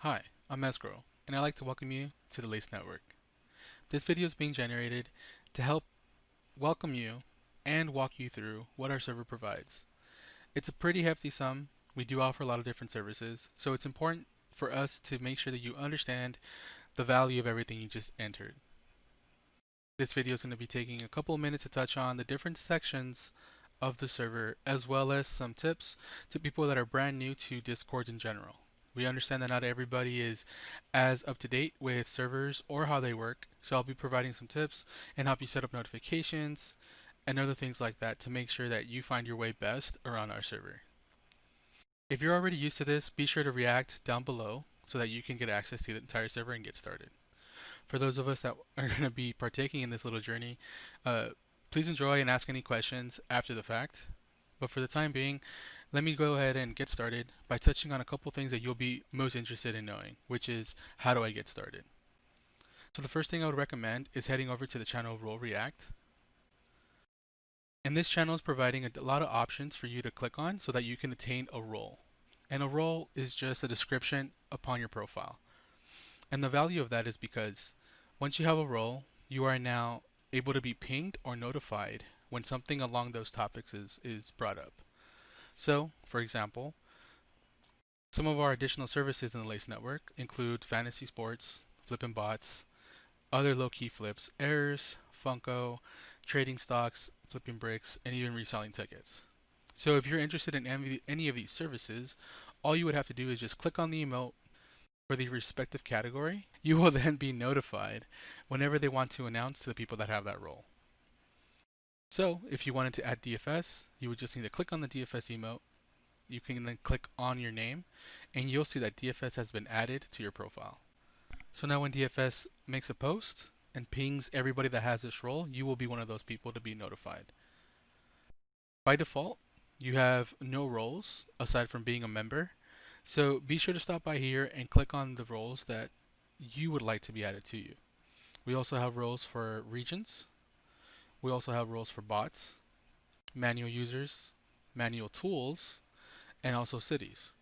Hi, I'm Escrow, and I'd like to welcome you to the Lace Network. This video is being generated to help welcome you and walk you through what our server provides. It's a pretty hefty sum. We do offer a lot of different services, so it's important for us to make sure that you understand the value of everything you just entered. This video is going to be taking a couple of minutes to touch on the different sections of the server, as well as some tips to people that are brand new to Discord in general. We understand that not everybody is as up to date with servers or how they work, so I'll be providing some tips and help you set up notifications and other things like that to make sure that you find your way best around our server. If you're already used to this, be sure to react down below so that you can get access to the entire server and get started. For those of us that are going to be partaking in this little journey, uh, please enjoy and ask any questions after the fact. But for the time being, let me go ahead and get started by touching on a couple things that you'll be most interested in knowing, which is how do I get started? So the first thing I would recommend is heading over to the channel Role React. And this channel is providing a lot of options for you to click on so that you can attain a role. And a role is just a description upon your profile. And the value of that is because once you have a role, you are now able to be pinged or notified when something along those topics is brought up. So, for example, some of our additional services in the Lace Network include fantasy sports, flipping bots, other low-key flips, errors, Funko, trading stocks, flipping bricks, and even reselling tickets. So if you're interested in any of these services, all you would have to do is just click on the emote for the respective category. You will then be notified whenever they want to announce to the people that have that role. So if you wanted to add DFS, you would just need to click on the DFS emote. You can then click on your name and you'll see that DFS has been added to your profile. So now when DFS makes a post and pings everybody that has this role, you will be one of those people to be notified. By default, you have no roles aside from being a member. So be sure to stop by here and click on the roles that you would like to be added to you. We also have roles for regions. We also have roles for bots, manual users, manual tools, and also cities.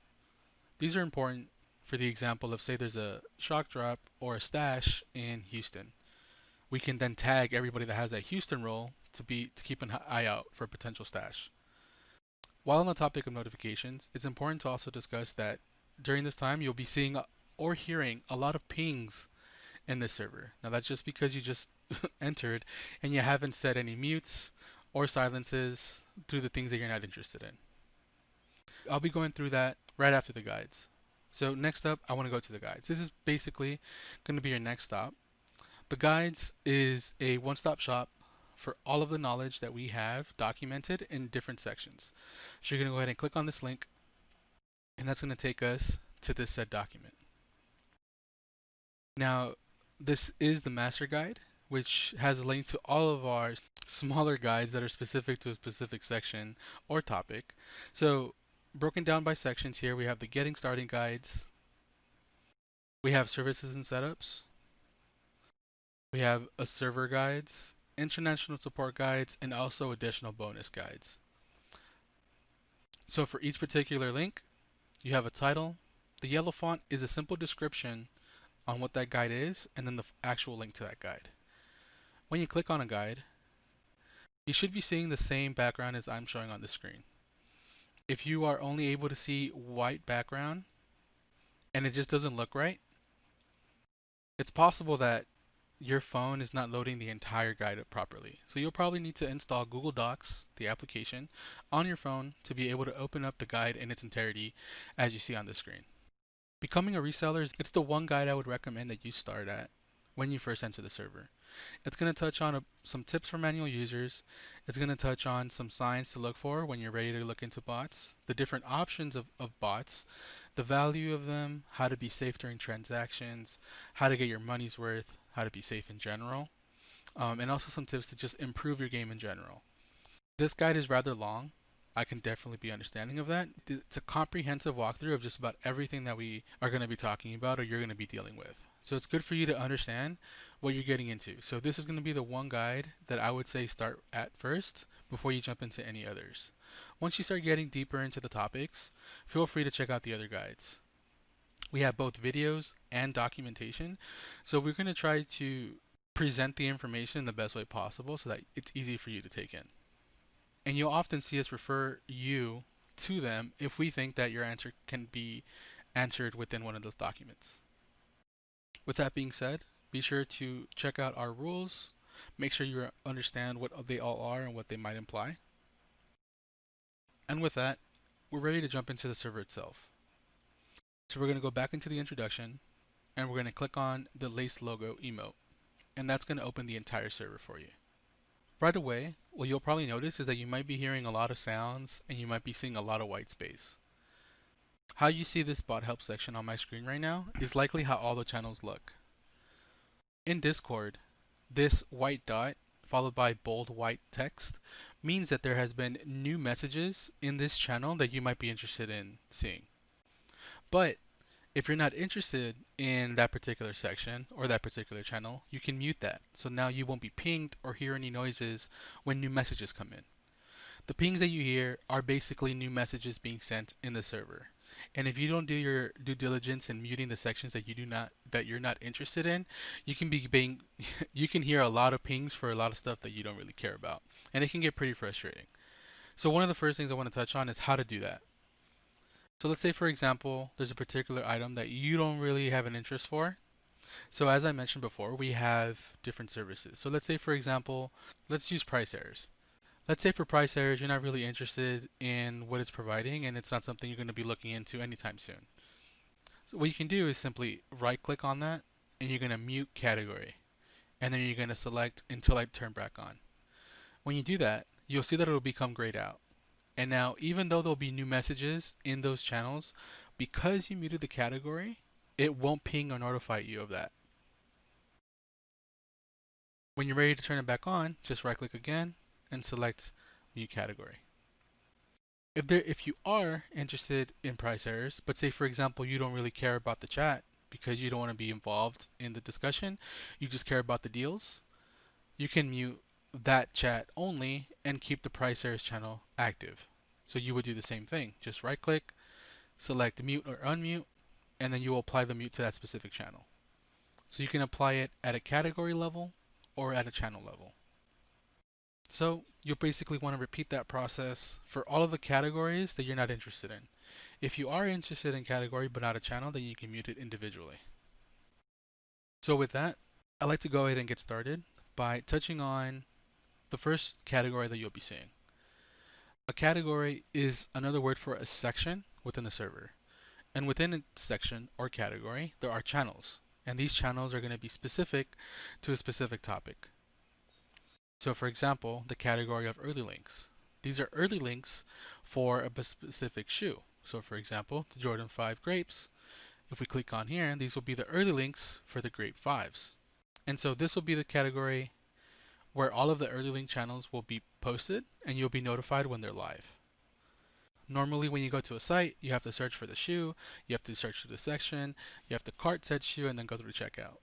These are important for the example of say there's a shock drop or a stash in Houston. We can then tag everybody that has that Houston role to keep an eye out for a potential stash. While on the topic of notifications, it's important to also discuss that during this time you'll be seeing or hearing a lot of pings in this server. Now that's just because you just entered and you haven't set any mutes or silences through the things that you're not interested in. I'll be going through that right after the guides. So next up, I want to go to the guides. This is basically going to be your next stop. The guides is a one-stop shop for all of the knowledge that we have documented in different sections. So you're going to go ahead and click on this link, and that's going to take us to this said document. Now, this is the master guide, which has a link to all of our smaller guides that are specific to a specific section or topic. So, broken down by sections here, we have the getting started guides, we have services and setups, we have a server guides, international support guides, and also additional bonus guides. So for each particular link, you have a title. The yellow font is a simple description on what that guide is, and then the actual link to that guide. When you click on a guide, you should be seeing the same background as I'm showing on the screen. If you are only able to see white background and it just doesn't look right, it's possible that your phone is not loading the entire guide up properly. So you'll probably need to install Google Docs, the application, on your phone to be able to open up the guide in its entirety as you see on the screen. Becoming a reseller, it's the one guide I would recommend that you start at when you first enter the server. It's going to touch on some tips for manual users. It's going to touch on some signs to look for when you're ready to look into bots, the different options of bots, the value of them, how to be safe during transactions, how to get your money's worth, how to be safe in general, and also some tips to just improve your game in general. This guide is rather long. I can definitely be understanding of that. It's a comprehensive walkthrough of just about everything that we are going to be talking about or you're going to be dealing with. So it's good for you to understand what you're getting into. So this is going to be the one guide that I would say start at first before you jump into any others. Once you start getting deeper into the topics, feel free to check out the other guides. We have both videos and documentation. So we're going to try to present the information in the best way possible so that it's easy for you to take in. And you'll often see us refer you to them if we think that your answer can be answered within one of those documents. With that being said, be sure to check out our rules, make sure you understand what they all are and what they might imply. And with that, we're ready to jump into the server itself. So we're going to go back into the introduction and we're going to click on the lace logo emote, and that's going to open the entire server for you. Right away, what you'll probably notice is that you might be hearing a lot of sounds and you might be seeing a lot of white space. How you see this bot help section on my screen right now is likely how all the channels look. In Discord, this white dot followed by bold white text means that there has been new messages in this channel that you might be interested in seeing. But if you're not interested in that particular section or that particular channel, you can mute that. So now you won't be pinged or hear any noises when new messages come in. The pings that you hear are basically new messages being sent in the server. And if you don't do your due diligence in muting the sections that you're not interested in, you can be being you can hear a lot of pings for a lot of stuff that you don't really care about. And it can get pretty frustrating. So one of the first things I want to touch on is how to do that. So let's say for example, there's a particular item that you don't really have an interest for. So as I mentioned before, we have different services. So let's say for example, let's use price errors. Let's say for price errors, you're not really interested in what it's providing and it's not something you're going to be looking into anytime soon. So what you can do is simply right click on that and you're going to mute category. And then you're going to select until I turn back on. When you do that, you'll see that it will become grayed out. And now, even though there'll be new messages in those channels, because you muted the category, it won't ping or notify you of that. When you're ready to turn it back on, just right click again and select mute category. If you are interested in price errors, but say for example you don't really care about the chat because you don't want to be involved in the discussion, you just care about the deals, you can mute that chat only and keep the price errors channel active. So you would do the same thing. Just right click, select mute or unmute, and then you will apply the mute to that specific channel. So you can apply it at a category level or at a channel level. So you'll basically want to repeat that process for all of the categories that you're not interested in. If you are interested in category but not a channel, then you can mute it individually. So with that, I'd like to go ahead and get started by touching on the first category that you'll be seeing. A category is another word for a section within the server. And within a section or category, there are channels. And these channels are going to be specific to a specific topic. So for example, the category of early links. These are early links for a specific shoe. So for example, the Jordan 5 grapes. If we click on here, these will be the early links for the grape 5s. And so this will be the category where all of the early link channels will be posted and you'll be notified when they're live. Normally when you go to a site, you have to search for the shoe, you have to search through the section, you have to cart said shoe and then go through checkout.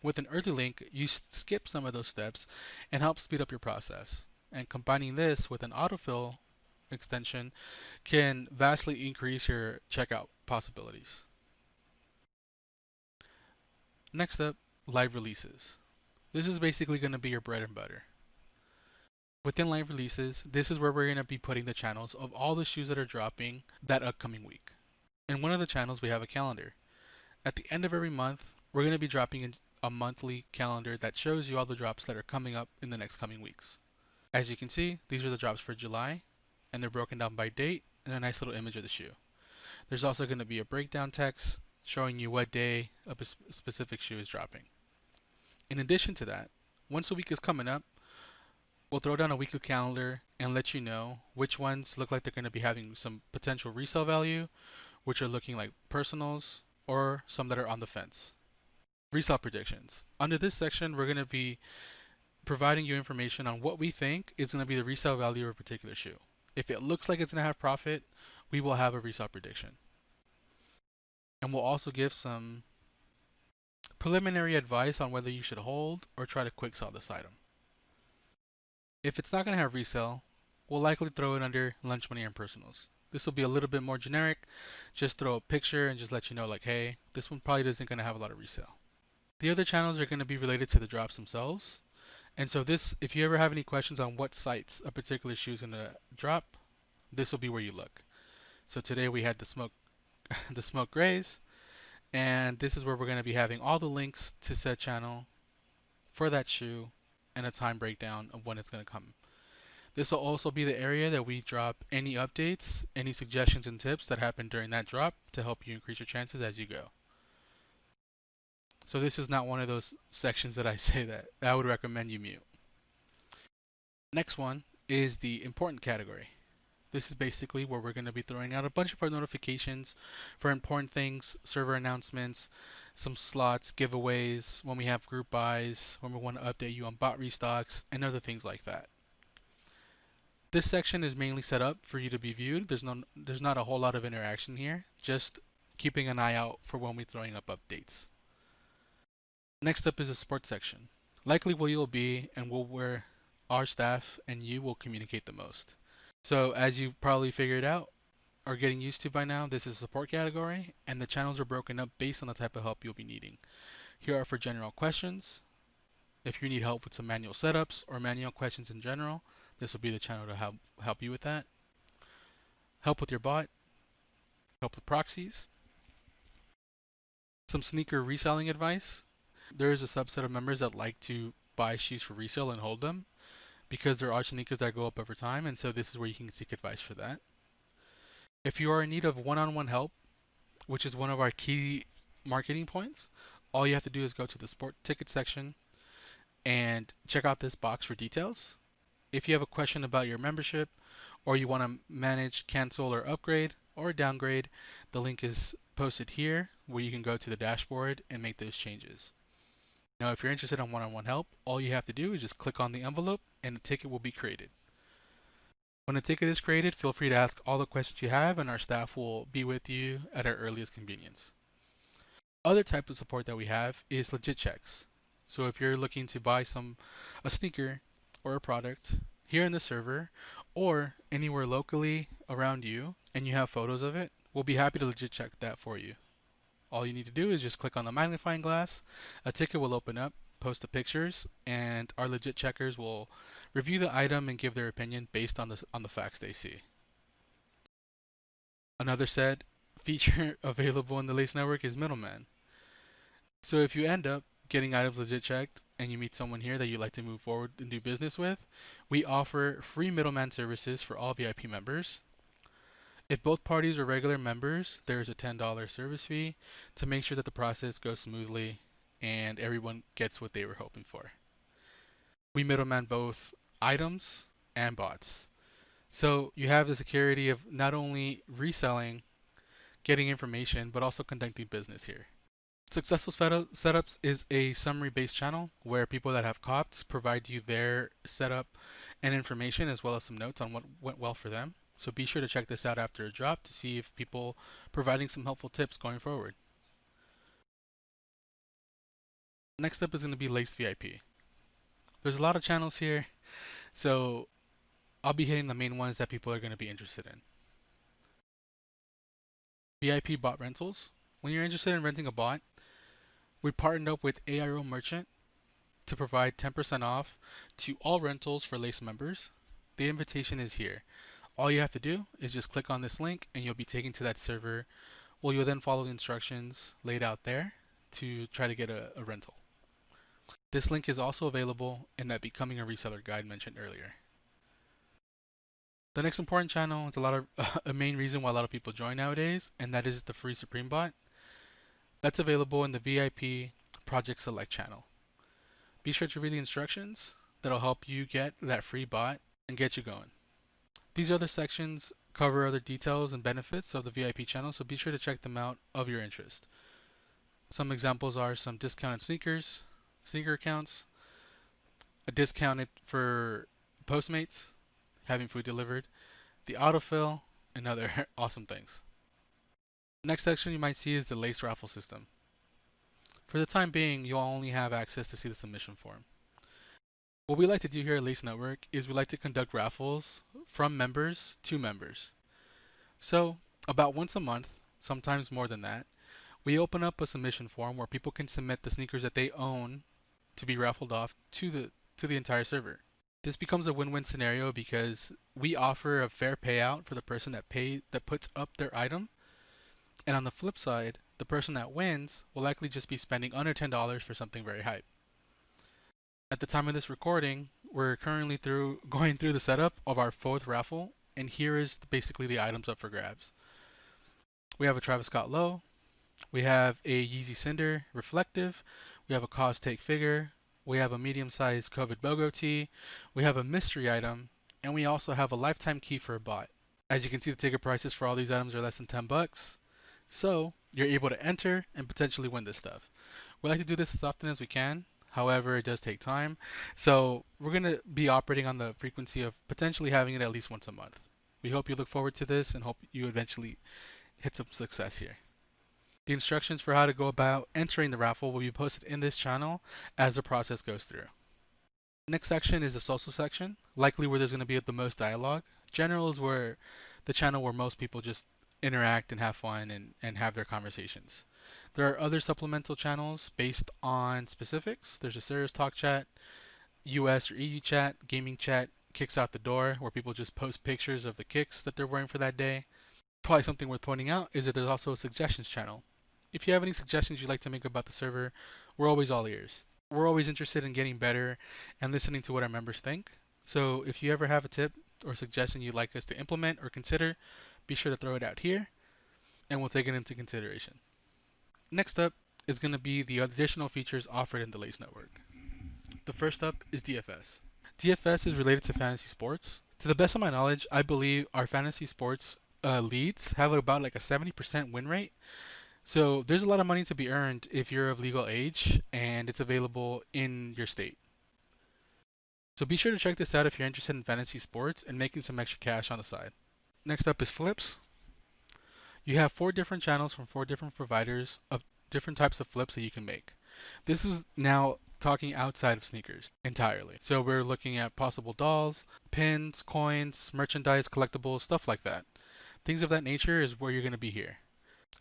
With an early link, you skip some of those steps and help speed up your process. And combining this with an autofill extension can vastly increase your checkout possibilities. Next up, live releases. This is basically going to be your bread and butter. Within live releases, this is where we're going to be putting the channels of all the shoes that are dropping that upcoming week. In one of the channels, we have a calendar. At the end of every month, we're going to be dropping a monthly calendar that shows you all the drops that are coming up in the next coming weeks. As you can see, these are the drops for July, and they're broken down by date and a nice little image of the shoe. There's also going to be a breakdown text showing you what day a specific shoe is dropping. In addition to that, once a week is coming up, we'll throw down a weekly calendar and let you know which ones look like they're going to be having some potential resale value, which are looking like personals, or some that are on the fence. Resale predictions. Under this section, we're going to be providing you information on what we think is going to be the resale value of a particular shoe. If it looks like it's going to have profit, we will have a resale prediction. And we'll also give some preliminary advice on whether you should hold or try to quick sell this item. If it's not going to have resale, we'll likely throw it under lunch money and personals. This will be a little bit more generic. Just throw a picture and just let you know like, hey, this one probably isn't going to have a lot of resale. The other channels are going to be related to the drops themselves. And so this, if you ever have any questions on what sites a particular shoe is going to drop, this will be where you look. So today we had the the smoke grays, and this is where we're going to be having all the links to said channel for that shoe and a time breakdown of when it's going to come. This will also be the area that we drop any updates, any suggestions and tips that happen during that drop to help you increase your chances as you go. So this is not one of those sections that I say that I would recommend you mute. Next one is the important category. This is basically where we're going to be throwing out a bunch of our notifications for important things, server announcements, some slots, giveaways, when we have group buys, when we want to update you on bot restocks, and other things like that. This section is mainly set up for you to be viewed. There's not a whole lot of interaction here, just keeping an eye out for when we're throwing up updates. Next up is the support section. Likely where you'll be and where our staff and you will communicate the most. So as you probably figured out or getting used to by now, this is a support category and the channels are broken up based on the type of help you'll be needing. Here are for general questions. If you need help with some manual setups or manual questions in general, this will be the channel to help you with that. Help with your bot, help with proxies, some sneaker reselling advice. There is a subset of members that like to buy shoes for resale and hold them because there are sneakers that go up over time, and so this is where you can seek advice for that. If you are in need of one-on-one help, which is one of our key marketing points, all you have to do is go to the sport ticket section and check out this box for details. If you have a question about your membership or you want to manage, cancel, or upgrade or downgrade, the link is posted here where you can go to the dashboard and make those changes. Now, if you're interested in one-on-one help, all you have to do is just click on the envelope and a ticket will be created. When a ticket is created, feel free to ask all the questions you have and our staff will be with you at our earliest convenience. Other type of support that we have is legit checks. So if you're looking to buy a sneaker or a product here in the server or anywhere locally around you and you have photos of it, we'll be happy to legit check that for you. All you need to do is just click on the magnifying glass, a ticket will open up, post the pictures, and our legit checkers will review the item and give their opinion based on the facts they see. Another said feature available in the Lace Network is middleman. So if you end up getting items legit checked and you meet someone here that you'd like to move forward and do business with, we offer free middleman services for all VIP members. If both parties are regular members, there is a $10 service fee to make sure that the process goes smoothly and everyone gets what they were hoping for. We middleman both items and bots. So you have the security of not only reselling, getting information, but also conducting business here. Successful Setups is a summary-based channel where people that have copped provide you their setup and information as well as some notes on what went well for them. So be sure to check this out after a drop to see if people providing some helpful tips going forward. Next up is going to be Lace VIP. There's a lot of channels here, so I'll be hitting the main ones that people are going to be interested in. VIP bot rentals. When you're interested in renting a bot, we partnered up with AIO Merchant to provide 10% off to all rentals for Lace members. The invitation is here. All you have to do is just click on this link and you'll be taken to that server. Well, you'll then follow the instructions laid out there to try to get a rental. This link is also available in that Becoming a Reseller guide mentioned earlier. The next important channel is a main reason why a lot of people join nowadays, and that is the free Supreme bot. That's available in the VIP Project Select channel. Be sure to read the instructions. That'll help you get that free bot and get you going. These other sections cover other details and benefits of the VIP channel, so be sure to check them out of your interest. Some examples are some discounted sneaker accounts, a discounted for Postmates, having food delivered, the autofill, and other awesome things. Next section you might see is the Lace raffle system. For the time being, you'll only have access to see the submission form. What we like to do here at Lace Network is we like to conduct raffles from members to members. So about once a month, sometimes more than that, we open up a submission form where people can submit the sneakers that they own to be raffled off to the entire server. This becomes a win-win scenario because we offer a fair payout for the person that puts up their item, and on the flip side, the person that wins will likely just be spending under $10 for something very hype. At the time of this recording, we're currently going through the setup of our fourth raffle, and here is basically the items up for grabs. We have a Travis Scott Low, we have a Yeezy Cinder Reflective, we have a Cause Take figure, we have a medium-sized COVID BOGO tee, we have a mystery item, and we also have a lifetime key for a bot. As you can see, the ticket prices for all these items are less than 10 bucks, so you're able to enter and potentially win this stuff. We like to do this as often as we can. However, it does take time. So we're going to be operating on the frequency of potentially having it at least once a month. We hope you look forward to this and hope you eventually hit some success here. The instructions for how to go about entering the raffle will be posted in this channel as the process goes through. Next section is the social section, likely where there's going to be the most dialogue. General is where the channel where most people just interact and have fun and have their conversations. There are other supplemental channels based on specifics. There's a serious talk chat, US or EU chat, gaming chat, kicks out the door, where people just post pictures of the kicks that they're wearing for that day. Probably something worth pointing out is that there's also a suggestions channel. If you have any suggestions you'd like to make about the server, we're always all ears. We're always interested in getting better and listening to what our members think. So if you ever have a tip or suggestion you'd like us to implement or consider, be sure to throw it out here and we'll take it into consideration. Next up is going to be the additional features offered in the Lace Network. The first up is DFS. DFS is related to fantasy sports. To the best of my knowledge, I believe our fantasy sports leads have about like a 70% win rate. So there's a lot of money to be earned if you're of legal age and it's available in your state. So be sure to check this out if you're interested in fantasy sports and making some extra cash on the side. Next up is flips. You have 4 different channels from 4 different providers of different types of flips that you can make. This is now talking outside of sneakers entirely. So we're looking at possible dolls, pins, coins, merchandise, collectibles, stuff like that. Things of that nature is where you're going to be here.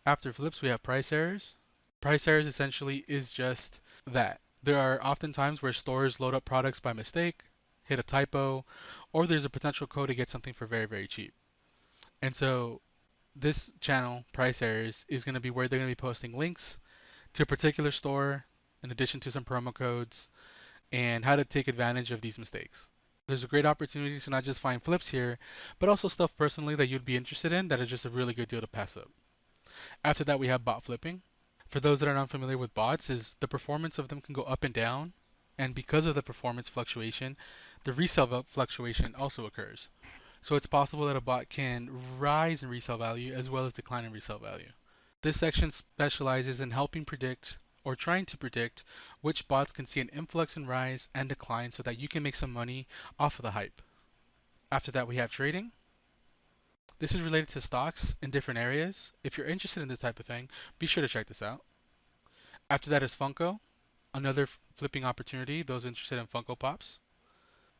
After flips, we have price errors. Price errors essentially is just that. There are often times where stores load up products by mistake, hit a typo, or there's a potential code to get something for very, very cheap. And so this channel, price errors, is going to be where they're going to be posting links to a particular store in addition to some promo codes and how to take advantage of these mistakes. There's a great opportunity to not just find flips here, but also stuff personally that you'd be interested in that is just a really good deal to pass up. After that, we have bot flipping. For those that are not familiar with bots, is the performance of them can go up and down, and because of the performance fluctuation, the resale fluctuation also occurs. So it's possible that a bot can rise in resale value as well as decline in resale value. This section specializes in helping predict or trying to predict which bots can see an influx and rise and decline so that you can make some money off of the hype. After that, we have trading. This is related to stocks in different areas. If you're interested in this type of thing, be sure to check this out. After that is Funko, another flipping opportunity, those interested in Funko Pops.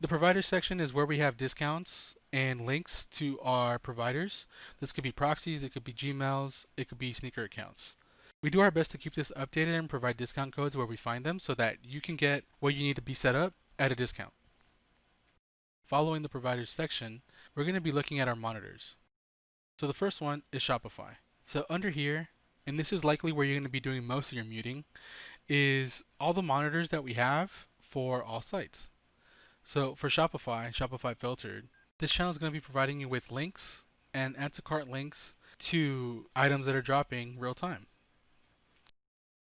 The provider section is where we have discounts and links to our providers. This could be proxies, it could be Gmails, it could be sneaker accounts. We do our best to keep this updated and provide discount codes where we find them so that you can get what you need to be set up at a discount. Following the providers section, we're going to be looking at our monitors. So the first one is Shopify. So under here, and this is likely where you're going to be doing most of your muting, is all the monitors that we have for all sites. So for Shopify, Shopify Filtered, this channel is going to be providing you with links and add to cart links to items that are dropping real time.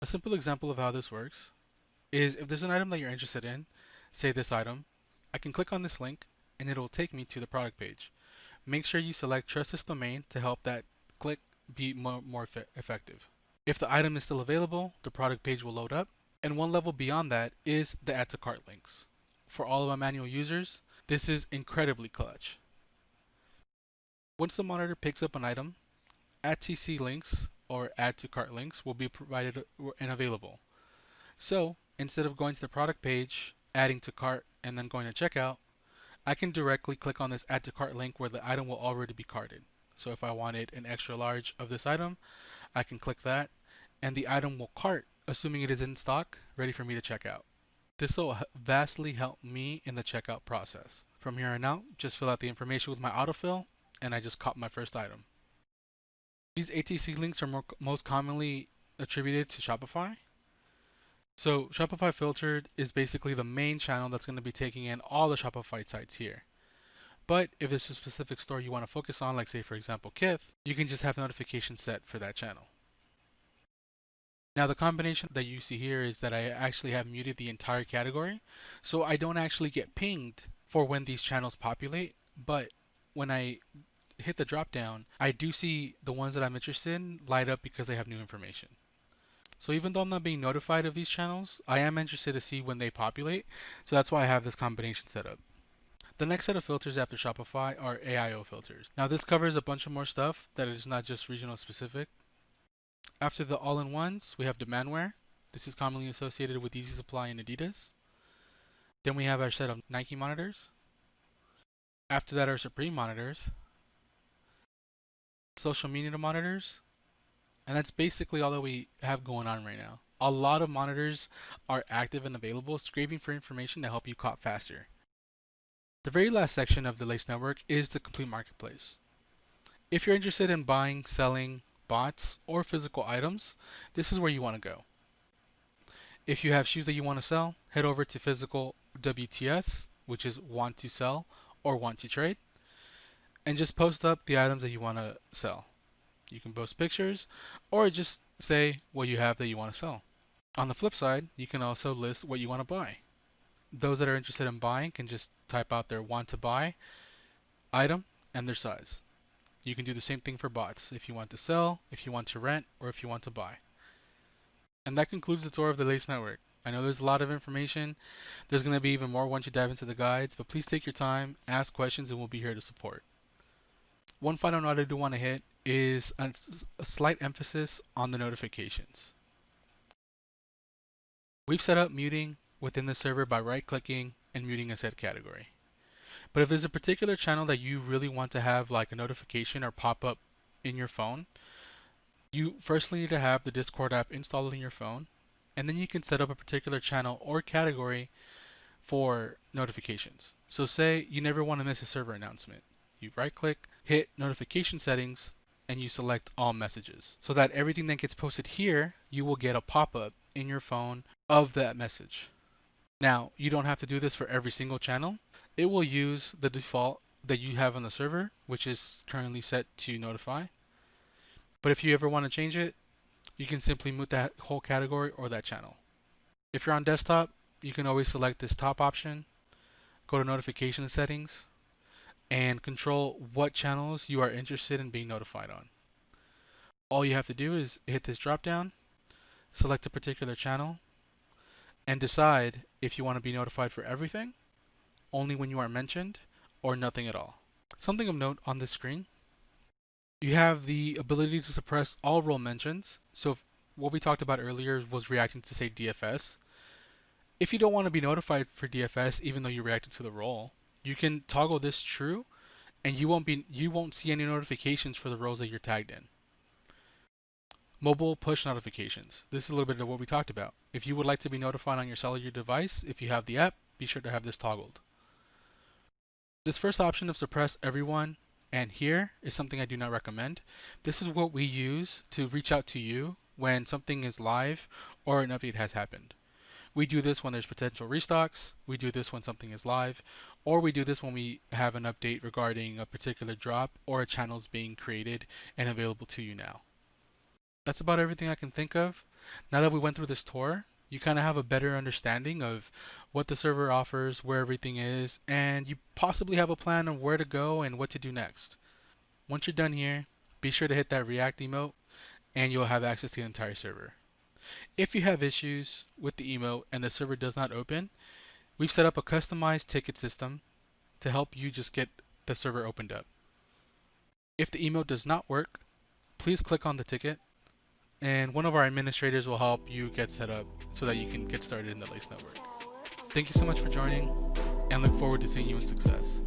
A simple example of how this works is if there's an item that you're interested in, say this item, I can click on this link and it'll take me to the product page. Make sure you select Trust This Domain to help that click be more effective. If the item is still available, the product page will load up, and one level beyond that is the add to cart links. For all of our manual users, this is incredibly clutch. Once the monitor picks up an item, add TC links or add to cart links will be provided and available. So instead of going to the product page, adding to cart, and then going to checkout, I can directly click on this add to cart link where the item will already be carted. So if I wanted an extra large of this item, I can click that and the item will cart, assuming it is in stock, ready for me to check out. This will vastly help me in the checkout process. From here on out, just fill out the information with my autofill and I just caught my first item. These ATC links are most commonly attributed to Shopify. So Shopify Filtered is basically the main channel that's going to be taking in all the Shopify sites here. But if there's a specific store you want to focus on, like say for example Kith, you can just have notifications set for that channel. Now the combination that you see here is that I actually have muted the entire category, so I don't actually get pinged for when these channels populate, but when I hit the drop down, I do see the ones that I'm interested in light up because they have new information. So even though I'm not being notified of these channels, I am interested to see when they populate, so that's why I have this combination set up. The next set of filters after Shopify are AIO filters. Now this covers a bunch of more stuff that is not just regional specific. After the all-in-ones, we have Demandware. This is commonly associated with Easy Supply and Adidas. Then we have our set of Nike monitors. After that, our Supreme monitors, social media monitors, and that's basically all that we have going on right now. A lot of monitors are active and available, scraping for information to help you cop faster. The very last section of the Lace Network is the complete marketplace. If you're interested in buying, selling, bots, or physical items, this is where you want to go. If you have shoes that you want to sell, head over to physical WTS, which is want to sell or want to trade, and just post up the items that you want to sell. You can post pictures or just say what you have that you want to sell. On the flip side, you can also list what you want to buy. Those that are interested in buying can just type out their want to buy item and their size. You can do the same thing for bots if you want to sell, if you want to rent, or if you want to buy. And that concludes the tour of the Lace Network. I know there's a lot of information. There's going to be even more once you dive into the guides, but please take your time, ask questions, and we'll be here to support. One final note I do want to hit is a slight emphasis on the notifications. We've set up muting within the server by right-clicking and muting a set category. But if there's a particular channel that you really want to have like a notification or pop up in your phone, you firstly need to have the Discord app installed in your phone, and then you can set up a particular channel or category for notifications. So say you never want to miss a server announcement. You right click, hit notification settings, and you select all messages. So that everything that gets posted here, you will get a pop-up in your phone of that message. Now, you don't have to do this for every single channel. It will use the default that you have on the server, which is currently set to notify. But if you ever want to change it, you can simply mute that whole category or that channel. If you're on desktop, you can always select this top option, go to notification settings, and control what channels you are interested in being notified on. All you have to do is hit this drop down, select a particular channel, and decide if you want to be notified for everything, only when you are mentioned, or nothing at all. Something of note on this screen, you have the ability to suppress all role mentions. So what we talked about earlier was reacting to say DFS. If you don't want to be notified for DFS even though you reacted to the role, you can toggle this true and you won't see any notifications for the roles that you're tagged in. Mobile push notifications. This is a little bit of what we talked about. If you would like to be notified on your cellular device, if you have the app, be sure to have this toggled. This first option of suppress everyone and here is something I do not recommend. This is what we use to reach out to you when something is live or an update has happened. We do this when there's potential restocks, we do this when something is live, or we do this when we have an update regarding a particular drop or a channel is being created and available to you now. That's about everything I can think of. Now that we went through this tour, you kind of have a better understanding of what the server offers, where everything is, and you possibly have a plan on where to go and what to do next. Once you're done here, be sure to hit that React emote and you'll have access to the entire server. If you have issues with the emote and the server does not open, we've set up a customized ticket system to help you just get the server opened up. If the emote does not work, please click on the ticket and one of our administrators will help you get set up so that you can get started in the Lace Network. Thank you so much for joining and look forward to seeing you in success.